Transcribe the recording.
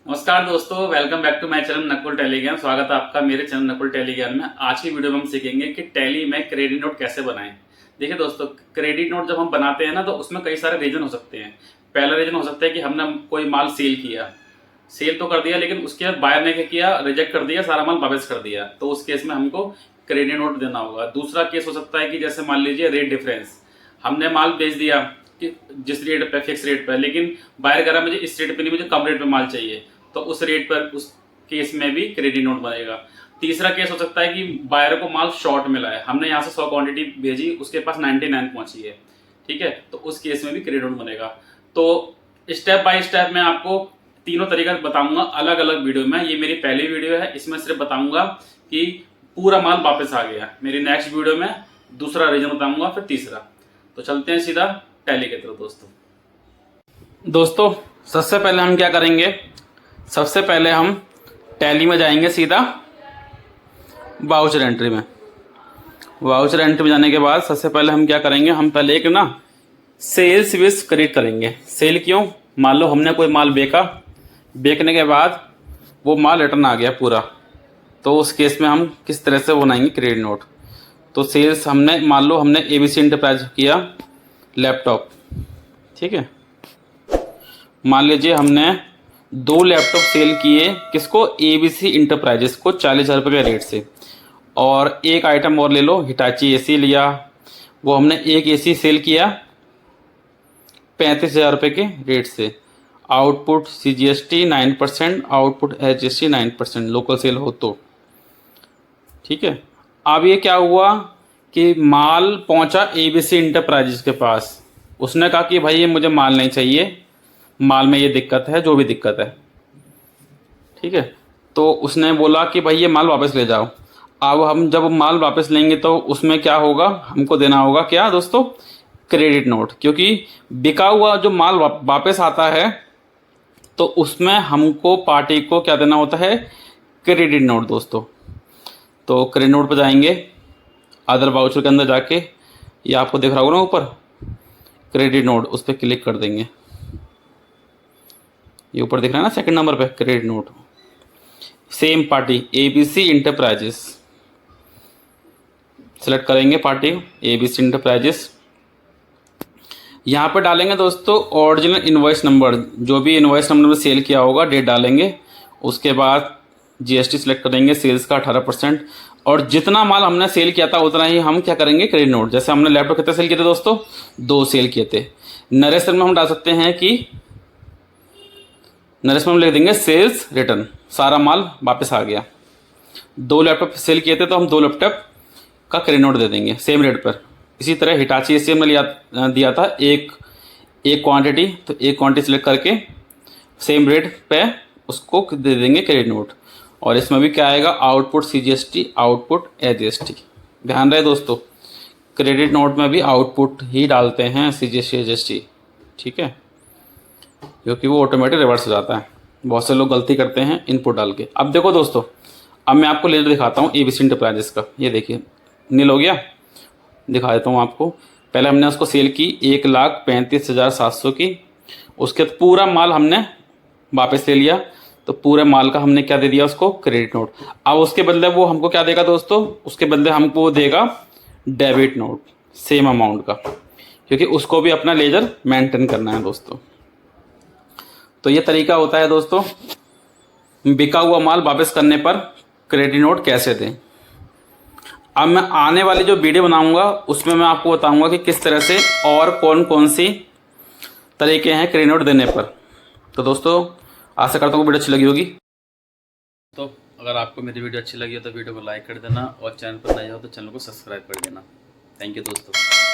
नमस्कार दोस्तों, welcome back to my channel Nakul Tally Gyan. स्वागत है आपका मेरे चैनल नकुल टैली ज्ञान में। आज की वीडियो में हम सीखेंगे कि टैली में क्रेडिट नोट कैसे बनाएं। देखिए दोस्तों, क्रेडिट नोट जब हम बनाते हैं ना तो उसमें कई सारे रीजन हो सकते हैं। पहला रीजन हो सकता है कि हमने कोई माल सेल किया, सेल तो कर दिया लेकिन उसके बाद बायर ने क्या किया, रिजेक्ट कर दिया, सारा माल वापस कर दिया, तो उस केस में हमको क्रेडिट नोट देना होगा। दूसरा केस हो सकता है कि जैसे मान लीजिए रेट डिफरेंस, हमने माल बेच दिया कि जिस रेट पे, फिक्स रेट पे, लेकिन बायर कह रहा मुझे इस रेट पे नहीं, मुझे कम रेट पे माल चाहिए, तो उस रेट पर उस केस में भी क्रेडिट नोट बनेगा। तीसरा केस हो सकता है कि बायर को माल शॉर्ट मिला है, हमने यहाँ से 100 क्वांटिटी भेजी, उसके पास 99 पहुंची है, ठीक है, तो उस केस में भी क्रेडिट नोट बनेगा। तो स्टेप बाय स्टेप मैं आपको तीनों तरीका बताऊंगा अलग अलग वीडियो में। ये मेरी पहली वीडियो है, इसमें सिर्फ बताऊंगा कि पूरा माल वापस आ गया। मेरी नेक्स्ट वीडियो में दूसरा रीजन बताऊंगा, फिर तीसरा। तो चलते हैं सीधा टैली की तरफ। दोस्तों सबसे पहले हम क्या करेंगे, सबसे पहले हम टैली में जाएंगे सीधा वाउचर एंट्री में। वाउचर एंट्री में जाने के बाद सबसे पहले हम क्या करेंगे, हम पहले एक ना सेल्स विश क्रिएट करेंगे। सेल क्यों, मान लो हमने कोई माल बेचा, बेचने के बाद वो माल रिटर्न आ गया पूरा, तो उस केस में हम किस तरह से बनाएंगे क्रेडिट नोट। तो सेल्स हमने, मान लो हमने ABC इंटरप्राइज किया लैपटॉप, ठीक है, मान लीजिए हमने 2 लैपटॉप सेल किए, किसको, ABC इंटरप्राइजेस को 40,000 रुपये के रेट से। और एक आइटम और ले लो, हिटाची AC लिया, वो हमने एक AC सेल किया 35,000 रुपये के रेट से। Output CGST 9%, output HST 9%, local cell हो तो, ठीक है। अब ये क्या हुआ कि माल पहुंचा ABC इंटरप्राइजेस के पास, उसने कहा कि भाई ये मुझे माल नहीं चाहिए, माल में ये दिक्कत है, जो भी दिक्कत है, ठीक है। तो उसने बोला कि भाई ये माल वापस ले जाओ। अब हम जब माल वापस लेंगे तो उसमें क्या होगा, हमको देना होगा क्या दोस्तों, क्रेडिट नोट। क्योंकि बिका हुआ जो माल वापस आता है तो उसमें हमको पार्टी को क्या देना होता है, क्रेडिट नोट दोस्तों। तो क्रेडिट नोट पर जाएंगे, अदर वाउचर के अंदर जाके, ये आपको दिख रहा होगा ना ऊपर क्रेडिट नोट, उस पर क्लिक कर देंगे। ये ऊपर दिख रहा है ना सेकंड नंबर पे credit note, same party ABC enterprises, select करेंगे पार्टी ABC इंटरप्राइजेस। यहाँ पर डालेंगे दोस्तों ओरिजिनल इनवॉइस नंबर, जो भी इनवॉइस नंबर में सेल किया होगा डेट डालेंगे। उसके बाद GST सेलेक्ट करेंगे, सेल्स का 18%, और जितना माल हमने सेल किया था उतना ही हम क्या करेंगे क्रेडिट नोट। जैसे हमने लैपटॉप कितने सेल किए थे दोस्तों, 2 सेल किए थे। नरेशन में हम डाल सकते हैं कि नरेशन में लिख देंगे सेल्स रिटर्न, सारा माल वापस आ गया। 2 लैपटॉप सेल किए थे तो हम 2 लैपटॉप का क्रेडिट नोट दे देंगे सेम रेट पर। इसी तरह हिटाची AC में दिया था एक क्वांटिटी, तो एक क्वांटिटी सेलेक्ट करके सेम रेट पे उसको दे देंगे क्रेडिट नोट। और इसमें भी क्या आएगा, आउटपुट CGST, आउटपुट HST। ध्यान रहे दोस्तों, क्रेडिट नोट में भी आउटपुट ही डालते हैं CGST HST, ठीक है, क्योंकि वो ऑटोमेटिक रिवर्स हो जाता है। बहुत से लोग गलती करते हैं इनपुट डाल के। अब देखो दोस्तों, अब मैं आपको लेटर दिखाता हूँ ABC इंटरप्राइजेस का। ये देखिए नील हो गया, दिखा देता हूँ आपको। पहले हमने उसको सेल की 1,35,700 की, उसके बाद पूरा माल हमने वापस ले लिया, तो पूरे माल का हमने क्या दे दिया उसको, क्रेडिट नोट। अब उसके बदले वो हमको क्या देगा दोस्तों, उसके बदले हमको वो देगा डेबिट नोट सेम अमाउंट का, क्योंकि उसको भी अपना लेजर मेंटेन करना है दोस्तों। तो ये तरीका होता है दोस्तों, बिका हुआ माल वापस करने पर क्रेडिट नोट कैसे दें। अब मैं आने वाली जो वीडियो बनाऊंगा उसमें मैं आपको बताऊंगा कि किस तरह से और कौन कौन सी तरीके हैं क्रेडिट नोट देने पर। तो दोस्तों आशा करता हूँ वीडियो अच्छी लगी होगी। तो अगर आपको मेरी वीडियो अच्छी लगी हो तो वीडियो को लाइक कर देना, और चैनल पर नए हो तो चैनल को सब्सक्राइब कर देना। थैंक यू दोस्तों।